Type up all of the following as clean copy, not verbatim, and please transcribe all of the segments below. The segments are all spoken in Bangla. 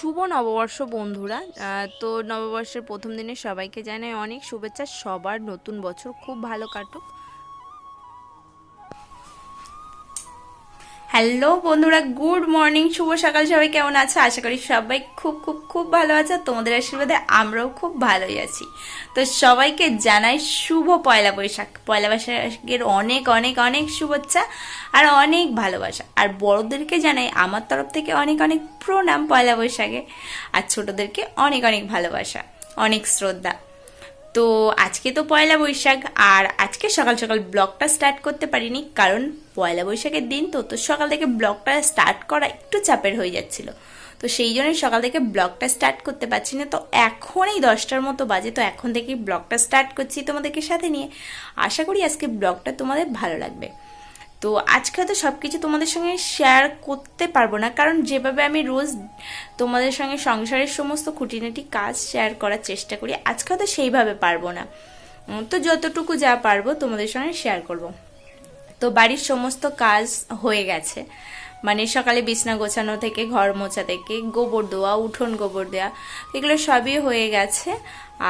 শুভ নববর্ষ বন্ধুরা। তো নববর্ষের প্রথম দিনে সবাইকে জানাই অনেক শুভেচ্ছা। সবার নতুন বছর খুব ভালো কাটুক। হ্যালো বন্ধুরা, গুড মর্নিং, শুভ সকাল। সবাই কেমন আছো? আশা করি সবাই খুব খুব খুব ভালো আছে। তোমাদের আশীর্বাদে আমরাও খুব ভালোই আছি। তো সবাইকে জানাই শুভ পয়লা বৈশাখ। পয়লা বৈশাখের অনেক অনেক অনেক শুভেচ্ছা আর অনেক ভালোবাসা। আর বড়দেরকে জানাই আমার তরফ থেকে অনেক অনেক প্রণাম পয়লা বৈশাখে। আর ছোটদেরকে অনেক অনেক ভালোবাসা, অনেক শ্রদ্ধা। তো আজকে তো পয়লা বৈশাখ, আর আজকে সকাল সকাল ব্লগটা স্টার্ট করতে পারিনি, কারণ পয়লা বৈশাখের দিন তো সকাল থেকে ব্লগটা স্টার্ট করা একটু চাপের হয়ে যাচ্ছিল। তো সেই জন্যই সকাল থেকে ব্লগটা স্টার্ট করতে পারছি না। তো এখন এই 10টার মতো বাজে, তো এখন থেকেই ব্লগটা স্টার্ট করছি তোমাদেরকে সাথে নিয়ে। আশা করি আজকে ব্লগটা তোমাদের ভালো লাগবে। তো আজকে তো সব কিছু তোমাদের সঙ্গে শেয়ার করতে পারবো না, কারণ যেভাবে আমি রোজ তোমাদের সঙ্গে সংসারের সমস্ত খুঁটিনাটি কাজ শেয়ার করার চেষ্টা করি, আজকে তো সেইভাবে পারবো না। তো যতটুকু যা পারবো তোমাদের সঙ্গে শেয়ার করব। তো বাড়ির সমস্ত কাজ হয়ে গেছে, মানে সকালে বিছনা গোছানো থেকে ঘর মোছা থেকে গোবর দেওয়া, উঠোন গোবর দেওয়া, এগুলো সবই হয়ে গেছে।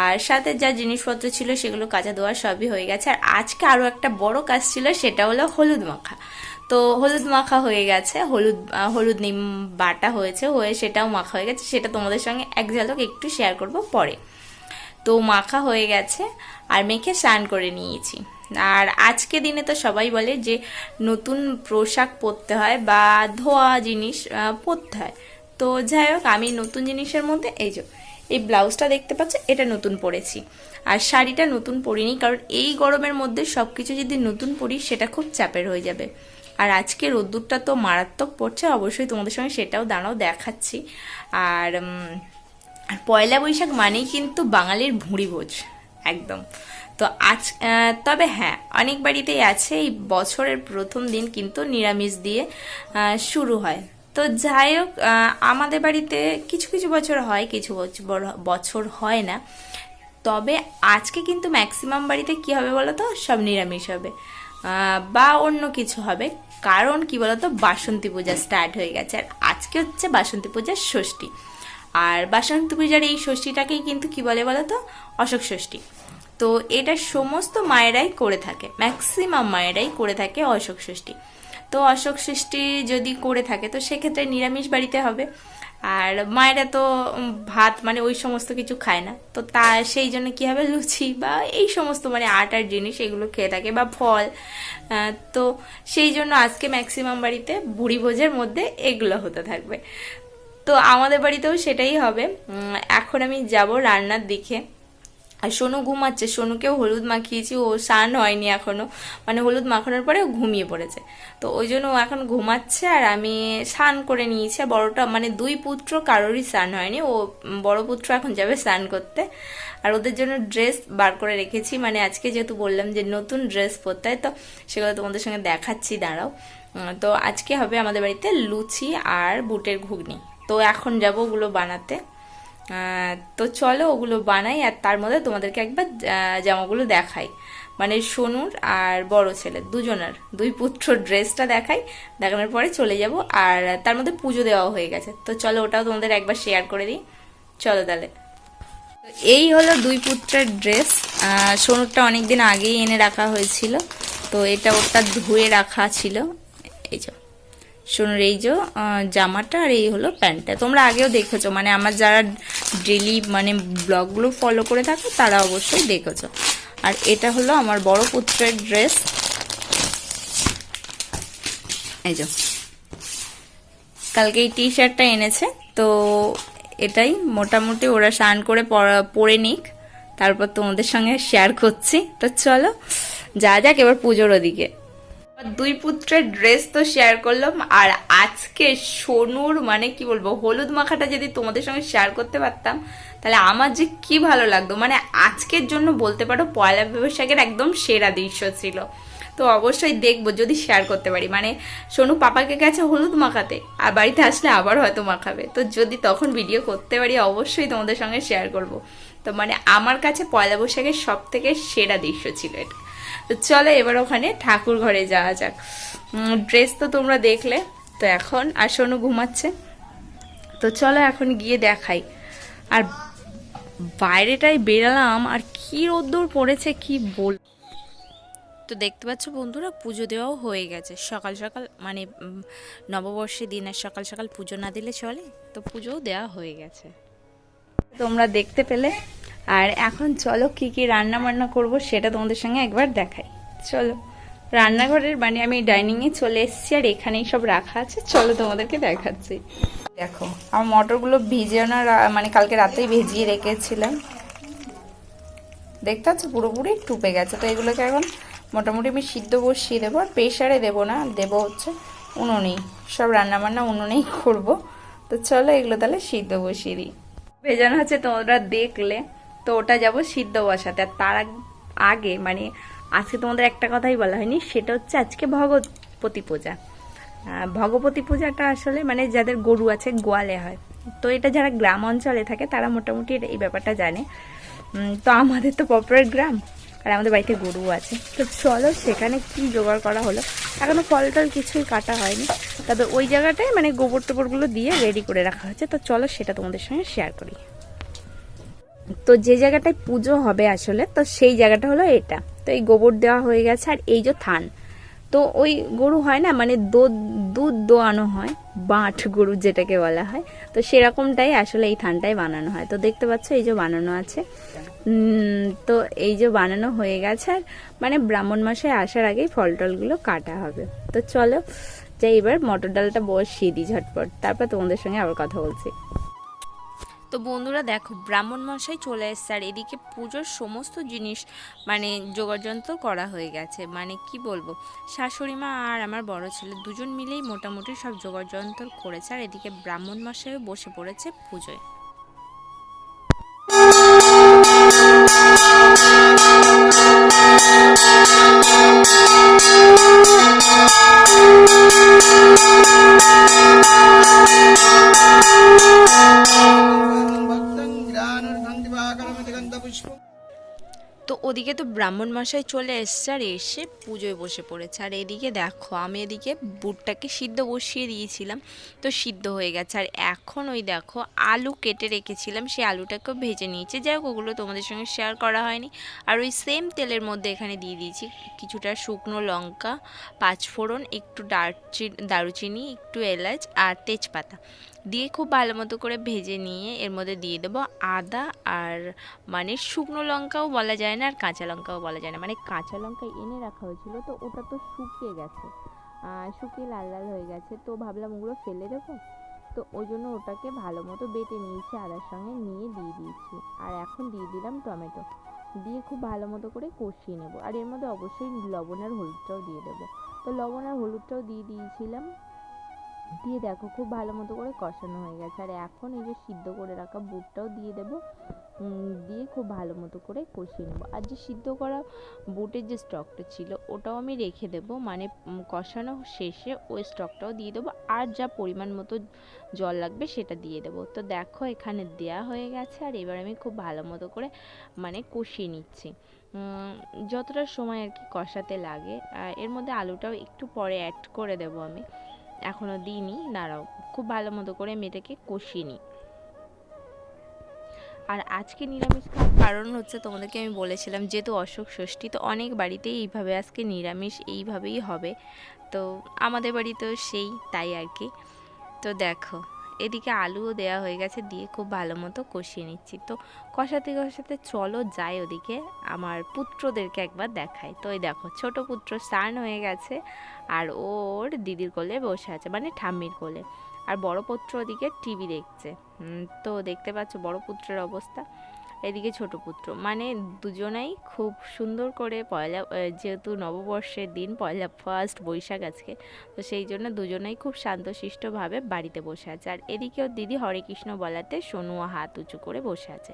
আর সাথে যা জিনিসপত্র ছিল সেগুলো কাচা দেওয়া সবই হয়ে গেছে। আর আজকে আরও একটা বড় কাজ ছিল, সেটা হলো হলুদ মাখা। তো হলুদ মাখা হয়ে গেছে, হলুদ নিম বাটা হয়েছে, হয়ে সেটাও মাখা হয়ে গেছে। সেটা তোমাদের সঙ্গে এক ঝলক একটু শেয়ার করব পরে। তো মাখা হয়ে গেছে আর মেখে স্নান করে নিয়েছি। আর আজকে দিনে তো সবাই বলে যে নতুন পোশাক পরতে হয় বা ধোয়া জিনিস পরতে হয়। তো যাই হোক, আমি নতুন জিনিসের মধ্যে এই ব্লাউজটা দেখতে পাচ্ছ, এটা নতুন পরেছি। আর শাড়িটা নতুন পরিনি, কারণ এই গরমের মধ্যে সব কিছু যদি নতুন পরি সেটা খুব চাপের হয়ে যাবে। আর আজকে রোদ্দুরটা তো মারাত্মক পড়ছে, অবশ্যই তোমাদের সঙ্গে সেটাও দাঁড়াও দেখাচ্ছি। আর আর পয়লা বৈশাখ মানেই কিন্তু বাঙালির ভুঁড়ি ভোজ একদম। তো আজ তবে হ্যাঁ, অনেক বাড়িতেই আছে এই বছরের প্রথম দিন কিন্তু নিরামিষ দিয়ে শুরু হয়। তো যাই হোক, আমাদের বাড়িতে কিছু কিছু বছর হয়, কিছু বছর হয় না। তবে আজকে কিন্তু ম্যাক্সিমাম বাড়িতে কি হবে বলো তো, সব নিরামিষ হবে বা অন্য কিছু হবে। কারণ কি বলতো, বাসন্তী পূজা স্টার্ট হয়ে গেছে, আর আজকে হচ্ছে বাসন্তী পূজার ষষ্ঠী। আর বাসন্তী পূজার এই ষষ্ঠীটাকেই কিন্তু কি বলে বলো তো, অশোক ষষ্ঠী। তো এটা সমস্ত মায়েরাই করে থাকে, ম্যাক্সিমাম মায়েরাই করে থাকে অশোক ষষ্ঠী। তো অশোক ষষ্ঠী যদি করে থাকে তো সেক্ষেত্রে নিরামিষ বাড়িতে হবে। আর মায়েরা তো ভাত মানে ওই সমস্ত কিছু খায় না, তো তা সেই জন্য কি হবে, লুচি বা এই সমস্ত মানে আটার জিনিস এগুলো খেয়ে থাকে বা ফল। তো সেই জন্য আজকে ম্যাক্সিমাম বাড়িতে ভুড়ি ভোজের মধ্যে এগুলো হতে থাকবে। তো আমাদের বাড়িতেও সেটাই হবে। এখন আমি যাব রান্নার দিকে। আর সোনু ঘুমাচ্ছে, সোনুকেও হলুদ মাখিয়েছি, ও স্নান হয়নি এখনো, মানে হলুদ মাখানোর পরে ও ঘুমিয়ে পড়েছে। তো ওই জন্য ও এখন ঘুমাচ্ছে আর আমি স্নান করে নিয়েছি। আর বড়টা মানে দুই পুত্র কারোরই স্নান হয়নি, ও বড় পুত্র এখন যাবে স্নান করতে। আর ওদের জন্য ড্রেস বার করে রেখেছি, মানে আজকে যেহেতু বললাম যে নতুন ড্রেস পরতে হয়, তো সেগুলো তোমাদের সঙ্গে দেখাচ্ছি, দাঁড়াও। তো আজকে হবে আমাদের বাড়িতে লুচি আর বুটের ঘুগনি। তো এখন যাবো ওগুলো বানাতে। তো চলো ওগুলো বানাই, আর তার মধ্যে তোমাদেরকে একবার জামাগুলো দেখাই, মানে সোনুর আর বড় ছেলে দুজনের, দুই পুত্র ড্রেসটা দেখাই। দেখানোর পরে চলে যাব। আর তার মধ্যে পুজো দেওয়া হয়ে গেছে, তো চলো ওটাও তোমাদের একবার শেয়ার করে দিই। চলো তাহলে। এই হলো দুই পুত্রের ড্রেস। সোনুরটা অনেকদিন আগেই এনে রাখা হয়েছিল, তো এটা ওটা ধুয়ে রাখা ছিল। এই যে সোনুর এই যে জামাটা, আর এই হলো প্যান্টটা। তোমরা আগেও দেখেছো, মানে আমার যারা ডেলি মানে ব্লগগুলো ফলো করে থাকে তারা অবশ্যই দেখেছো। আর এটা হলো আমার বড় পুত্রের ড্রেস। এই যে কালকে এই টি শার্টটা এনেছে, তো এটাই মোটামুটি ওরা স্নান করে পরে নিক, তারপর তোমাদের সঙ্গে শেয়ার করছি। তো চলো যা যাক এবার পুজোর ওদিকে। দুই পুত্রের ড্রেস তো শেয়ার করলাম, আর আজকে সোনুর মানে কি বলবো, হলুদ মাখাটা যদি তোমাদের সঙ্গে শেয়ার করতে পারতাম তাহলে আমার যে কি ভালো লাগতো। মানে আজকের জন্য বলতে পারো পয়লা বৈশাখের একদম সেরা দৃশ্য ছিল। তো অবশ্যই দেখবো যদি শেয়ার করতে পারি, মানে সোনু পাপাকে গেছে হলুদ মাখাতে, আর বাড়িতে আসলে আবার হয়তো মাখাবে। তো যদি তখন ভিডিও করতে পারি অবশ্যই তোমাদের সঙ্গে শেয়ার করব। তো মানে আমার কাছে পয়লা বৈশাখের সব থেকে সেরা দৃশ্য ছিল এটা। তো চলো এবার ওখানে ঠাকুর ঘরে যাওয়া যাক। ড্রেস তো তোমরা দেখলে। তো এখন আর সোনু ঘুমাচ্ছে, তো চলো এখন গিয়ে দেখাই। আর বাইরেটাই বেরালাম আর কি রোদ্দুর পড়েছে কি বল। তো দেখতে পাচ্ছ বন্ধুরা, পুজো দেওয়াও হয়ে গেছে সকাল সকাল, মানে নববর্ষের দিন আর সকাল সকাল পুজো না দিলে চলে, তো পুজোও দেওয়া হয়ে গেছে, তোমরা দেখতে পেলে। আর এখন চলো কি কি রান্না বান্না করব সেটা তোমাদের সঙ্গে একবার দেখাই। চলো রান্নাঘরের, মানে আমি ডাইনিংয়ে চলে এসেছি আর এখানেই সব রাখা আছে, চলো তোমাদেরকে দেখাচ্ছি। দেখো আমার মটরগুলো ভিজানো, মানে কালকে রাতেই ভিজিয়ে রেখেছিলাম, দেখতে পাচ্ছ পুরোপুরি টুপে গেছে। তো এগুলোকে এখন মোটামুটি আমি সিদ্ধ বসিয়ে দেবো, আর প্রেশারে দেবো না, দেবো হচ্ছে উনুনেই, সব রান্নাবান্না উনুনেই করবো। তো চলো এগুলো তাহলে সিদ্ধ বসিয়ে দিই। ভেজানো হচ্ছে তোমরা দেখলে, তো ওটা যাবো সিদ্ধ বসাতে। আর তার আগে মানে আজকে তোমাদের একটা কথাই বলা হয়নি, সেটা হচ্ছে আজকে ভগবতী পূজা। ভগবতী পূজাটা আসলে মানে যাদের গরু আছে গোয়ালে হয়, তো এটা যারা গ্রাম অঞ্চলে থাকে তারা মোটামুটি এই ব্যাপারটা জানে। তো আমাদের তো প্রপার গ্রাম, আর আমাদের বাড়িতে গরু আছে। তো চলো সেখানে কি জোগাড় করা হলো, এখনো ফল টল কিছুই কাটা হয়নি, তবে ওই জায়গাটায় মানে গোবর টোবরগুলো দিয়ে রেডি করে রাখা হয়েছে। তো চলো সেটা তোমাদের সঙ্গে শেয়ার করি। তো যে জায়গাটায় পুজো হবে আসলে, তো সেই জায়গাটা হলো এটা। তো এই গোবর দেওয়া হয়ে গেছে, আর এই যে থান, তো ওই গরু হয় না, মানে দুধ দোয়ানো হয়, বাঁট গরু যেটাকে বলা হয়, তো সেরকমটাই আসলে এই থানটাই বানানো হয়। তো দেখতে পাচ্ছ এই যে বানানো আছে, তো এই যে বানানো হয়ে গেছে। আর মানে ব্রাহ্মণ মাসে আসার আগেই ফল টলগুলো কাটা হবে। তো চলো যাই এবার মটর ডালটা বসিয়ে দিই ঝটপট, তারপর তোমাদের সঙ্গে আবার কথা বলছি। তো বন্ধুরা দেখো, ব্রাহ্মণ মশাই চলে এসছে, আর এদিকে পুজোর সমস্ত জিনিস মানে যোগাযন্ত্র করা হয়ে গেছে। মানে কি বলবো, শাশুড়ি মা আর আমার বড় ছেলে দুজন মিলেই মোটামুটি সব যোগাযন্ত্র করেছে, আর এদিকে ব্রাহ্মণ মশাইও বসে পড়েছে পুজোয়। তো ওদিকে তো ব্রাহ্মণ মশাই চলে এসছে আর এসে পুজোয় বসে পড়েছে। আর এদিকে দেখো আমি এদিকে বুটটাকে সিদ্ধ বসিয়ে দিয়েছিলাম, তো সিদ্ধ হয়ে গেছে। আর এখন ওই দেখো আলু কেটে রেখেছিলাম, সেই আলুটাকেও ভেজে নিয়েছি, যাই হোক ওগুলো তোমাদের সঙ্গে শেয়ার করা হয়নি। আর ওই সেম তেলের মধ্যে এখানে দিয়ে দিয়েছি কিছুটা শুকনো লঙ্কা, পাঁচফোড়ন, একটু দারুচিনি, একটু এলাচ আর তেজপাতা দিয়ে খুব ভালো মতো করে ভেজে নিয়ে এর মধ্যে দিয়ে দেবো আদা, আর মানে শুকনো লঙ্কাও বলা যায় না আর কাঁচা লঙ্কাও বলা যায় না, মানে কাঁচা লঙ্কা এনে রাখা হয়েছিল, তো ওটা তো শুকিয়ে গেছে, শুকিয়ে লাল লাল হয়ে গেছে, তো ভাবলাম ওগুলো ফেলে দেবো, তো ওই জন্য ওটাকে ভালো মতো বেটে নিয়েছি, আদার সঙ্গে নিয়ে দিয়ে দিয়েছি। আর এখন দিয়ে দিলাম টমেটো, দিয়ে খুব ভালো মতো করে কষিয়ে নেব। আর এর মধ্যে অবশ্যই লবণ আর হলুদটাও দিয়ে দেবো, তো লবণ আর হলুদটাও দিয়ে দিয়েছিলাম, দিয়ে দেখো খুব ভালো মতো করে কষানো হয়ে গেছে। আর এখন এই যে সিদ্ধ করে রাখা বুটটাও দিয়ে দেবো, দিয়ে খুব ভালো মতো করে কষিয়ে নেবো। আর যে সিদ্ধ করা বুটের যে স্টকটা ছিল ওটাও আমি রেখে দেবো, মানে কষানো শেষে ওই স্টকটাও দিয়ে দেবো, আর যা পরিমাণ মতো জল লাগবে সেটা দিয়ে দেবো। তো দেখো এখানে দেয়া হয়ে গেছে, আর এবার আমি খুব ভালো মতো করে মানে কষিয়ে নিচ্ছি, যতটা সময় আর কি কষাতে লাগে। এর মধ্যে আলুটাও একটু পরে অ্যাড করে দেবো আমি, এখনও দিইনি, দাঁড়াও খুব ভালো মতো করে মেয়েটাকে কষিয়ে নিই। আর আজকে নিরামিষ খাওয়ার কারণ হচ্ছে তোমাদেরকে আমি বলেছিলাম যেহেতু অশোক ষষ্ঠী, তো অনেক বাড়িতেই এইভাবে আজকে নিরামিষ এইভাবেই হবে, তো আমাদের বাড়িতেও সেই তাই আর কি। তো দেখো এদিকে আলুও দেওয়া হয়ে গেছে, দিয়ে খুব ভালো মতো কষিয়ে নিচ্ছি। তো কষাতে কষাতে চলো যাই ওদিকে আমার পুত্রদেরকে একবার দেখাই। তো এই দেখো ছোট পুত্র স্নান হয়ে গেছে, আর ওর দিদির কোলে বসে আছে, মানে ঠাম্মির কোলে, আর বড় পুত্র ওদিকে টিভি দেখছে। তো দেখতে পাচ্ছ বড় পুত্রের অবস্থা, এদিকে ছোট পুত্র, মানে দুজনাই খুব সুন্দর করে পয়লা, যেহেতু নববর্ষের দিন পয়লা ফার্স্ট বৈশাখ আজকে, তো সেই জন্য দুজনেই খুব শান্তশিষ্টভাবে বাড়িতে বসে আছে। আর এদিকেও দিদি হরে কৃষ্ণ বলাতে সোনুও হাত উঁচু করে বসে আছে।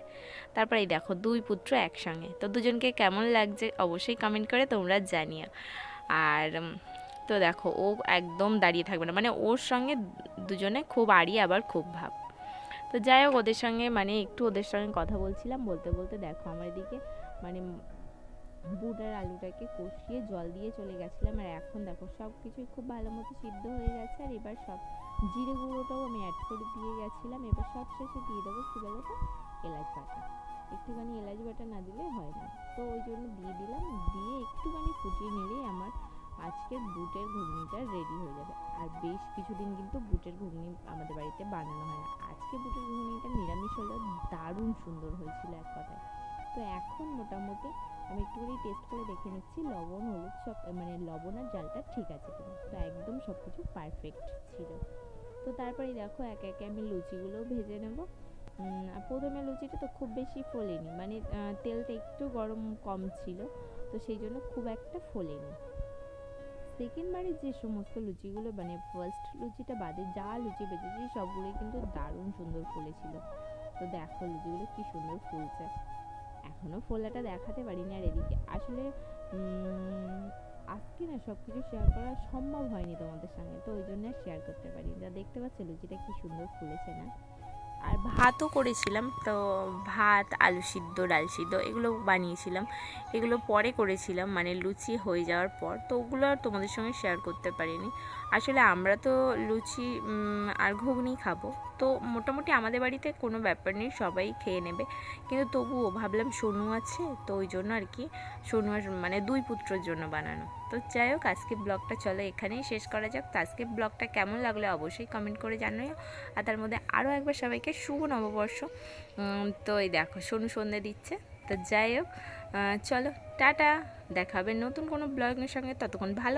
তারপর এই দেখো দুই পুত্র একসঙ্গে, তো দুজনকে কেমন লাগছে অবশ্যই কমেন্ট করে তোমরা জানিও। আর তো দেখো ও একদম দাঁড়িয়ে থাকবে না, মানে ওর সঙ্গে দুজনে খুব আড়ি আবার খুব ভাব। তো যাই হোক ওদের সঙ্গে মানে একটু ওদের সঙ্গে কথা বলছিলাম, বলতে বলতে দেখো আমার এদিকে মানে বুট আর আলুটাকে কষিয়ে জল দিয়ে চলে গেছিলাম। আর এখন দেখো সব কিছুই খুব ভালো মতো সিদ্ধ হয়ে গেছে, আর এবার সব জিরে গুঁড়োটাও আমি অ্যাড করে দিয়ে গেছিলাম। এবার সব শেষে দিয়ে দেবো কী বলো তো, এলাচ বাটা। একটুখানি এলাচ বাটা না দিলে হয় না, তো ওই জন্য দিয়ে দিলাম। দিয়ে একটুখানি ফুটিয়ে নিলেই আমার আজকের বুটের ঘুগনিটা রেডি হয়ে যাবে। আর বেশ কিছুদিন কিন্তু বুটের ঘুগনি আমাদের বাড়িতে বানানো হয় না। আজকে বুটের ঘুগনিটা নিরামিষ হলেও দারুণ সুন্দর হয়েছিল এক কথায়। তো এখন মোটামুটি আমি একটুখানি টেস্ট করে দেখে নিচ্ছি লবণ হলুদ সব, মানে লবণ আর জালটা ঠিক আছে কিনা। তো একদম সব কিছু পারফেক্ট ছিল। তো তারপরে দেখো একে একে আমি লুচিগুলোও ভেজে নেব। প্রথমে লুচিটা তো খুব বেশি ফোলেনি, মানে তেলটা একটু গরম কম ছিল, তো সেই জন্য খুব একটা ফোলেনি। সেকেন্ড বারে যে সমস্ত লুচিগুলো, মানে ফার্স্ট লুচিটা বাদে যা লুচি ভেজেছি সবগুলোই কিন্তু দারুণ সুন্দর ফুলেছিল। তো দেখো লুচিগুলো কি সুন্দর ফুলছে। এখনও ফোলাটা দেখাতে পারিনি। আর এদিকে আসলে আজকে না সব কিছু শেয়ার করা সম্ভব হয়নি তোমাদের সঙ্গে, তো ওই জন্য শেয়ার করতে পারিনি। যা দেখতে পাচ্ছ লুচিটা কি সুন্দর ফুলেছে না। আর ভাতও করেছিলাম, তো ভাত আলু সিদ্ধ ডাল সিদ্ধ এগুলো বানিয়েছিলাম। এগুলো পরে করেছিলাম, মানে লুচি হয়ে যাওয়ার পর, তো ওগুলো আর তোমাদের সঙ্গে শেয়ার করতে পারিনি। আসলে আমরা তো লুচি আর ঘুগনি খাবো, তো মোটামুটি আমাদের বাড়িতে কোনো ব্যাপার নেই, সবাই খেয়ে নেবে। কিন্তু তবুও ভাবলাম সোনু আছে, তো ওই জন্য আর কি সোনু আর মানে দুই পুত্রর জন্য বানানো। তো যাই হোক, আজকে ব্লগটা চলো এখানেই শেষ করা যাক। তো আজকে ব্লগটা কেমন লাগলো অবশ্যই কমেন্ট করে জানিও। আর তার মধ্যে আরও একবার সবাইকে শুভ নববর্ষ। তো এই দেখো সোনু সন্ধে দিচ্ছে। তো যাই হোক, চলো টাটা, দেখা হবে নতুন কোনো ব্লগের সঙ্গে। ততক্ষণ ভালো